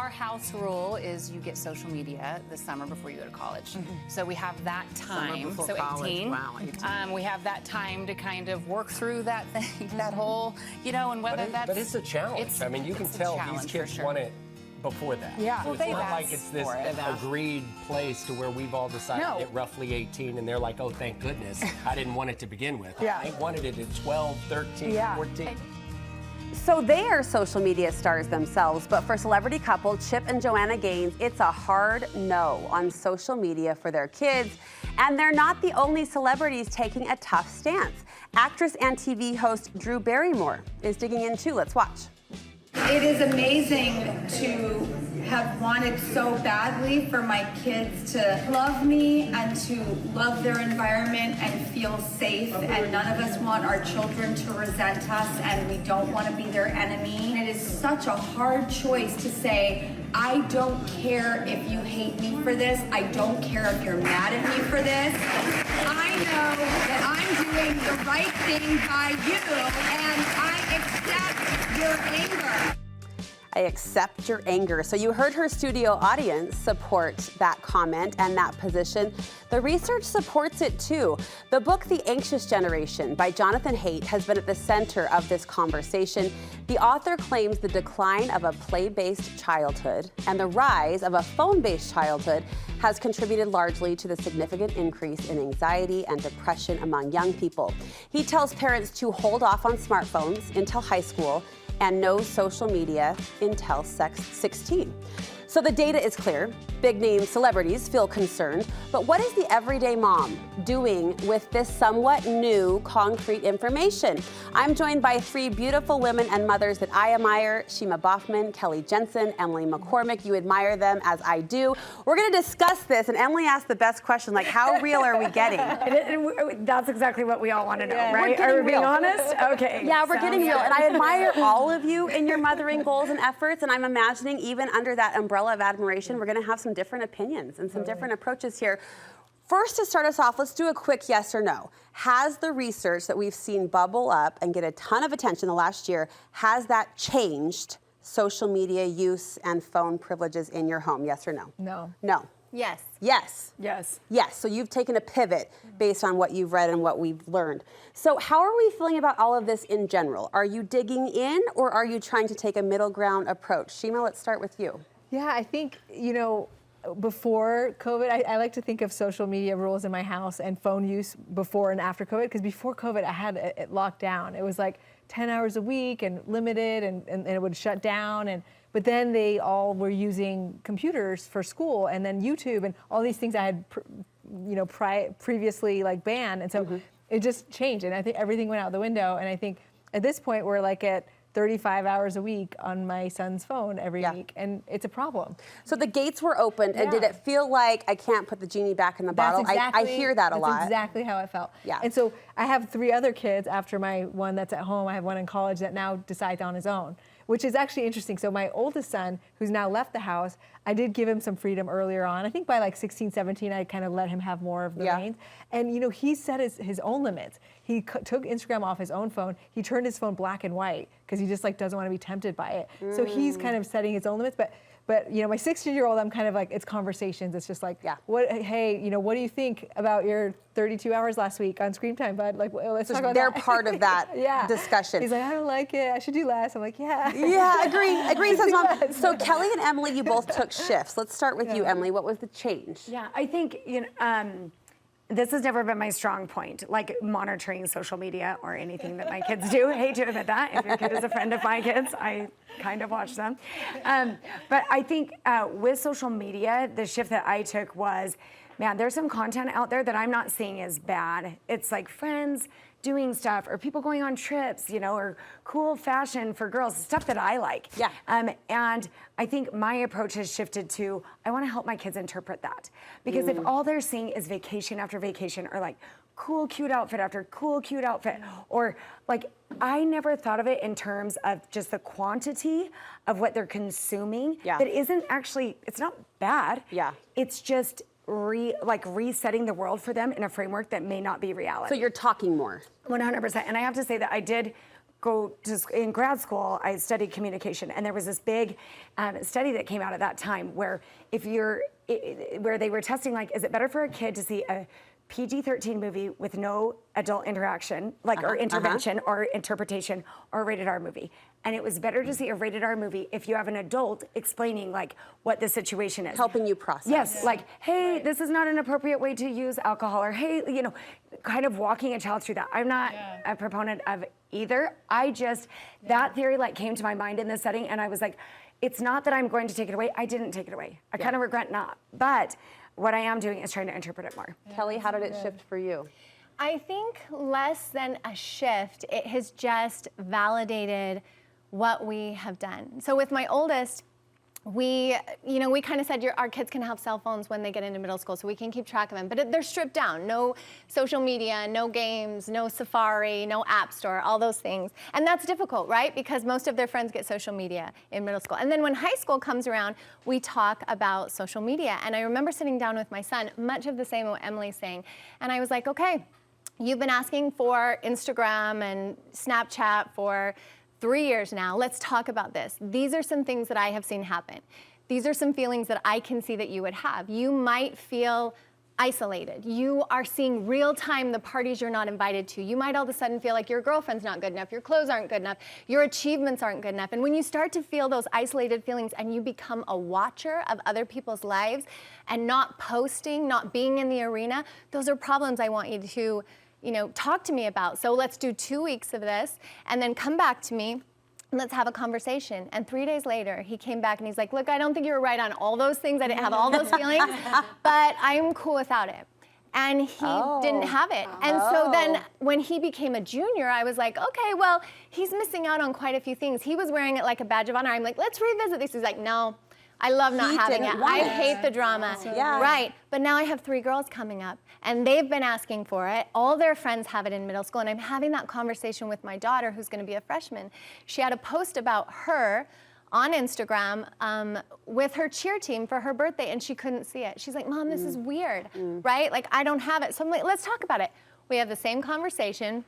Our house rule is you get social media the summer before you go to college. So we have that time. Summer So college. 18. Wow, 18. We have that time to kind of work through that thing, that whole, and whether that's. But it's a challenge. I mean, you can tell these kids want it before that. Yeah. So Well, it's they've not like asked it's this for it. agreed place to where we've all decided No. at roughly 18 and they're like, oh, thank goodness, I didn't want it to begin with. Yeah. I wanted it at 12, 13, Yeah. 14. So they are social media stars themselves, but for celebrity couple Chip and Joanna Gaines, it's a hard no on social media for their kids. And they're not the only celebrities taking a tough stance. Actress and TV host Drew Barrymore is digging in too. Let's watch. It is amazing to have wanted so badly for my kids to love me and to love their environment and feel safe, and none of us want our children to resent us, and we don't want to be their enemy. It is such a hard choice to say, I don't care if you hate me for this, I don't care if you're mad at me for this. I know that I'm doing the right thing by you, and I accept your anger. I accept your anger. So you heard her studio audience support that comment and that position. The research supports it too. The book, The Anxious Generation by Jonathan Haidt has been at the center of this conversation. The author claims the decline of a play-based childhood and the rise of a phone-based childhood has contributed largely to the significant increase in anxiety and depression among young people. He tells parents to hold off on smartphones until high school and no social media until 16. So the data is clear. Big name celebrities feel concerned, but what is the everyday mom doing with this somewhat new concrete information? I'm joined by three beautiful women and mothers that I admire: Shima Boffman, Kelly Jensen, Emily McCormick. You admire them as I do. We're gonna discuss this, and Emily asked the best question, like, how real are we getting? That's exactly what we all want to know, Yeah. right? We're Are we being real. honest? Okay. Yeah, we're getting real, good. and I admire all of you in your mothering goals and efforts, and I'm imagining even under that umbrella of admiration, we're gonna have some different opinions and some different approaches here. First, to start us off, let's do a quick yes or no. Has the research that we've seen bubble up and get a ton of attention the last year, has that changed social media use and phone privileges in your home? Yes or no? No. No. Yes. Yes. Yes. Yes, so you've taken a pivot based on what you've read and what we've learned. So how are we feeling about all of this in general? Are you digging in, or are you trying to take a middle ground approach? Shima, let's start with you. Yeah, I think, before COVID, I like to think of social media rules in my house and phone use before and after COVID, because before COVID, I had it locked down. It was like 10 hours a week and limited, and it would shut down. But then they all were using computers for school, and then YouTube and all these things I had, previously banned. And so it just changed, and I think everything went out the window. And I think at this point, we're like at 35 hours a week on my son's phone every week, and it's a problem. So the gates were opened, and did it feel like I can't put the genie back in the bottle? I hear that a lot. That's exactly how it felt. Yeah. And so I have three other kids after my one that's at home. I have one in college that now decides on his own, which is actually interesting. So my oldest son, who's now left the house, I did give him some freedom earlier on. I think by 16, 17, I kind of let him have more of the reins. And he set his own limits. He took Instagram off his own phone. He turned his phone black and white because he just doesn't want to be tempted by it. So he's kind of setting his own limits. But my 16-year-old, I'm kind of it's conversations. It's just hey, what do you think about your 32 hours last week on screen time, bud? Let's talk about they're that. part of that discussion. He's like, I don't like it. I should do less. I'm like, yeah. Yeah, agree, says mom. So Kelly and Emily, you both took shifts. Let's start with you, Emily. What was the change? Yeah, I think, this has never been my strong point, monitoring social media or anything that my kids do. I hate to admit that. If your kid is a friend of my kids, I kind of watch them. But I think with social media, the shift that I took was, man, there's some content out there that I'm not seeing as bad. It's friends doing stuff, or people going on trips, or cool fashion for girls, stuff that I like. Yeah. And I think my approach has shifted to, I want to help my kids interpret that. Because if all they're seeing is vacation after vacation, or cool, cute outfit after cool, cute outfit, or I never thought of it in terms of just the quantity of what they're consuming. Yeah. That isn't actually, it's not bad. Yeah. It's just resetting the world for them in a framework that may not be reality. So you're talking more. 100%. And I have to say that I did in grad school, I studied communication, and there was this big study that came out at that time where where they were testing, like, is it better for a kid to see a PG-13 movie with no adult interaction, or intervention or interpretation, or a rated R movie? And it was better to see a rated R movie if you have an adult explaining, like, what the situation is. Helping you process. Yes, like, hey, this is not an appropriate way to use alcohol, or hey, kind of walking a child through that. I'm not a proponent of either. That theory, like, came to my mind in this setting, and I was like, it's not that I'm going to take it away. I didn't take it away. I kind of regret not. But what I am doing is trying to interpret it more. Kelly, how did it shift for you? I think less than a shift, it has just validated what we have done. So with my oldest, we kind of said our kids can have cell phones when they get into middle school, so we can keep track of them. But they're stripped down. No social media, no games, no Safari, no App Store, all those things. And that's difficult, right? Because most of their friends get social media in middle school. And then when high school comes around, we talk about social media. And I remember sitting down with my son, much of the same what Emily's saying. And I was like, okay, you've been asking for Instagram and Snapchat for 3 years now. Let's talk about this. These are some things that I have seen happen. These are some feelings that I can see that you would have. You might feel isolated. You are seeing real time the parties you're not invited to. You might all of a sudden feel like your girlfriend's not good enough, your clothes aren't good enough, your achievements aren't good enough. And when you start to feel those isolated feelings and you become a watcher of other people's lives and not posting, not being in the arena, those are problems I want you to talk to me about. So let's do 2 weeks of this and then come back to me and let's have a conversation. And 3 days later, he came back and he's like, look, I don't think you were right on all those things. I didn't have all those feelings, but I'm cool without it. And he didn't have it. And so then when he became a junior, I was like, okay, well, he's missing out on quite a few things. He was wearing it like a badge of honor. I'm like, let's revisit this. He's like, no. I love not having it. I hate the drama. Right. But now I have 3 girls coming up, and they've been asking for it. All their friends have it in middle school, and I'm having that conversation with my daughter, who's going to be a freshman. She had a post about her on Instagram with her cheer team for her birthday, and she couldn't see it. She's like, Mom, this is weird, right? Like, I don't have it. So I'm like, let's talk about it. We have the same conversation,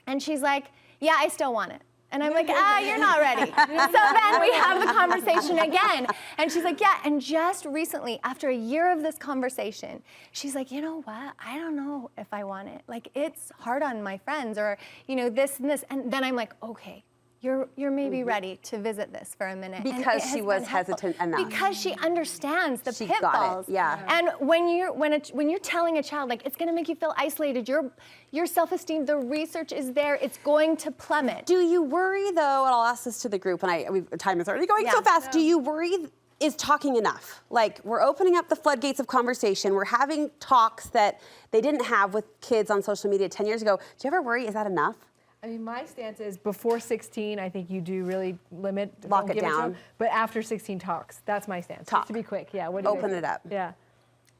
and she's like, yeah, I still want it. And I'm like, you're not ready. So then we have the conversation again. And she's like, yeah. And just recently, after a year of this conversation, she's like, you know what? I don't know if I want it. Like, it's hard on my friends, or, this and this. And then I'm like, okay. You're maybe ready to visit this for a minute. Because she was hesitant enough. Because she understands the pitfalls. Got it. Yeah. And when you're telling a child, like, it's going to make you feel isolated, your self-esteem, the research is there, it's going to plummet. Do you worry, though, and I'll ask this to the group, and time is already going so fast, do you worry, is talking enough? Like, we're opening up the floodgates of conversation, we're having talks that they didn't have with kids on social media 10 years ago. Do you ever worry, is that enough? I mean, my stance is before 16, I think you do really limit. Lock it down. But after 16, talks. That's my stance. Talk. Just to be quick. Yeah. What do you Open think? it up. Yeah.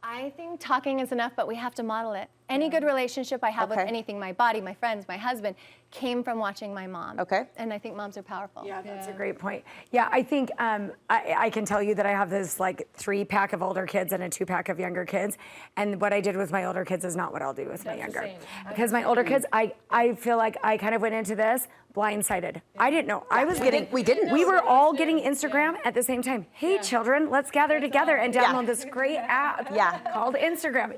I think talking is enough, but we have to model it. Any good relationship I have with anything, my body, my friends, my husband, came from watching my mom. Okay. And I think moms are powerful. Yeah, that's a great point. Yeah, I think I can tell you that I have this like 3-pack of older kids and a 2-pack of younger kids. And what I did with my older kids is not what I'll do with my younger. Because my older kids, I feel like I kind of went into this blindsided. I didn't know. I was getting, we were all getting Instagram at the same time. Hey, children, let's gather together and download this great app called Instagram,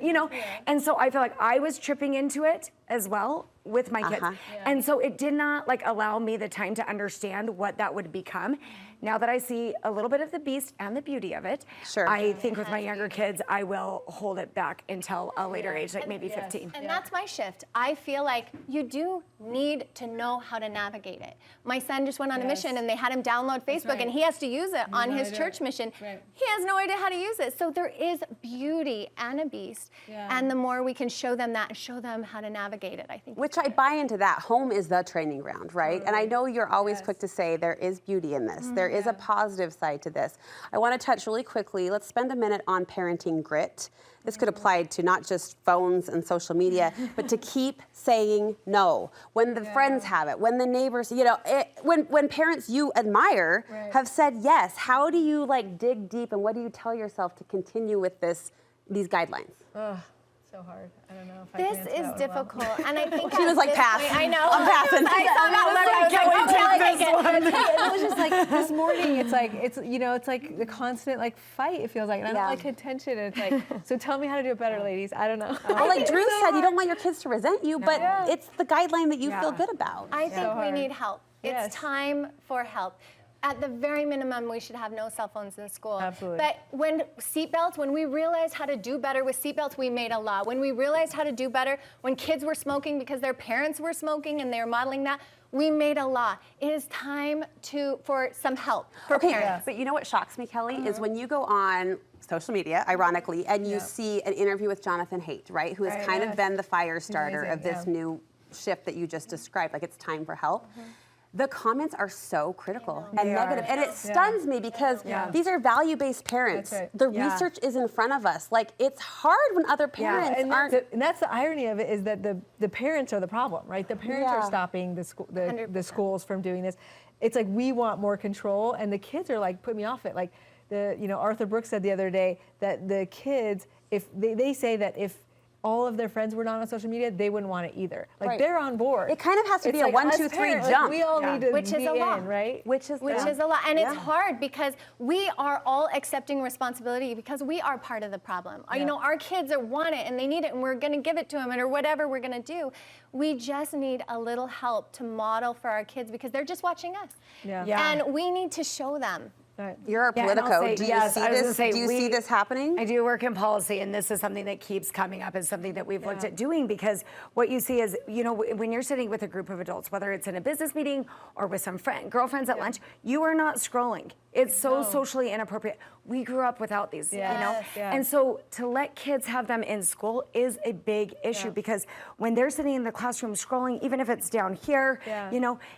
And so I feel like I was tripping into it as well with my kids. And so it did not allow me the time to understand what that would become. Now that I see a little bit of the beast and the beauty of it, I think with my younger kids, I will hold it back until a later age, like maybe 15. And that's my shift. I feel like you do need to know how to navigate it. My son just went on a mission and they had him download Facebook and he has to use it on his church mission. He has no idea how to use it. So there is beauty and a beast. And the more we can show them that and show them how to navigate it, I think. Which I buy into that. Home is the training ground, right? And I know you're always quick to say there is beauty in this. There is a positive side to this. I want to touch really quickly. Let's spend a minute on parenting grit. This could apply to not just phones and social media, but to keep saying no. When the friends have it, when the neighbors, when parents you admire have said yes, how do you dig deep and what do you tell yourself to continue with these guidelines? So hard. I don't know if I can This answer is that one difficult, and I think She was at like, this pass. point- I know. I'm passing. It was just like this morning. It's like the constant like fight. It feels like, and I don't like contention. And it's like, so tell me how to do it better, ladies. I don't know. Well, like Drew said, you don't want your kids to resent you, but it's the guideline that you feel good about. I think we hard. need help. Yes. It's time for help. At the very minimum, we should have no cell phones in school. Absolutely. But when we realized how to do better with seatbelts, we made a law. When we realized how to do better, when kids were smoking because their parents were smoking and they were modeling that, we made a law. It is time for some help for parents. But you know what shocks me, Kelly, is when you go on social media, ironically, and you see an interview with Jonathan Haidt, right, who has kind of been the fire starter of this new shift that you just described, like it's time for help. The comments are so critical and negative, and it stuns me because these are value-based parents. That's right. The research is in front of us. Like, it's hard when other parents aren't. And that's the irony of it, is that the parents are the problem, right? The parents are stopping the schools from doing this. It's like we want more control, and the kids are like, put me off it. Like Arthur Brooks said the other day that the kids, if they say that if all of their friends were not on social media, they wouldn't want it either. Like they're on board. It kind of has to be a 1, 2, 3 jump. Like we all need to Which be is a lot. in, right? Which is a lot. And it's hard because we are all accepting responsibility because we are part of the problem. You know, our kids want it and they need it and we're going to give it to them or whatever we're going to do. We just need a little help to model for our kids because they're just watching us. And we need to show them. You're a Politico. Do you see this happening? I do work in policy, and this is something that keeps coming up as something that we've looked at doing, because what you see is, when you're sitting with a group of adults, whether it's in a business meeting or with some girlfriends at lunch, you are not scrolling. It's so socially inappropriate. We grew up without these, And so to let kids have them in school is a big issue because when they're sitting in the classroom scrolling, even if it's down here,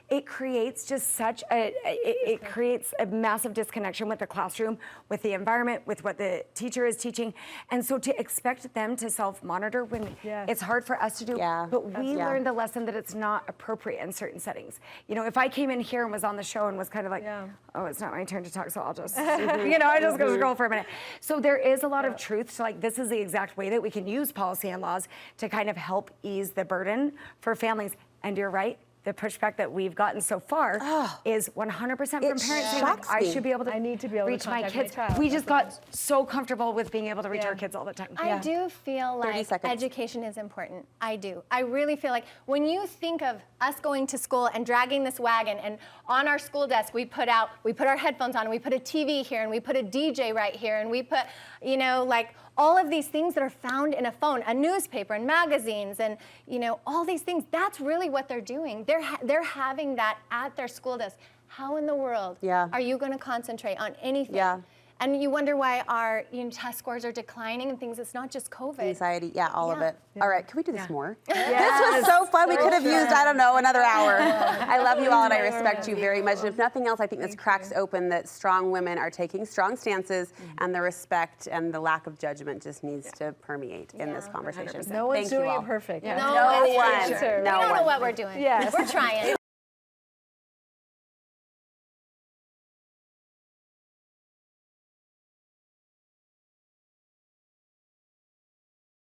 it creates just it creates a massive disconnection with the classroom, with the environment, with what the teacher is teaching. And so to expect them to self-monitor when it's hard for us to do, but we learned the lesson that it's not appropriate in certain settings. If I came in here and was on the show and was kind of like, oh, it's not my turn to talk, so I'll just, I just go scroll for a minute. So there is a lot of truth to this is the exact way that we can use policy and laws to kind of help ease the burden for families. And you're right. The pushback that we've gotten so far is 100% from parents saying, I should be able to reach my kids. We just got so comfortable with being able to reach our kids all the time. I do feel like education is important. I do. I really feel like when you think of us going to school and dragging this wagon, and on our school desk we put our headphones on, and we put a TV here, and we put a DJ right here, and we put, all of these things that are found in a phone, a newspaper and magazines, and all these things. That's really what they're doing. They're having that at their school desk. How in the world are you going to concentrate on anything? And you wonder why our test scores are declining and things. It's not just COVID. Anxiety, all of it. All right, can we do this more? This was so fun. We could have used, another hour. I love you all and I respect you very much. And if nothing else, I think this cracks open that strong women are taking strong stances, and the respect and the lack of judgment just needs to permeate in this conversation. 100%. No one's doing it perfect. No one. We don't know what we're doing. We're trying.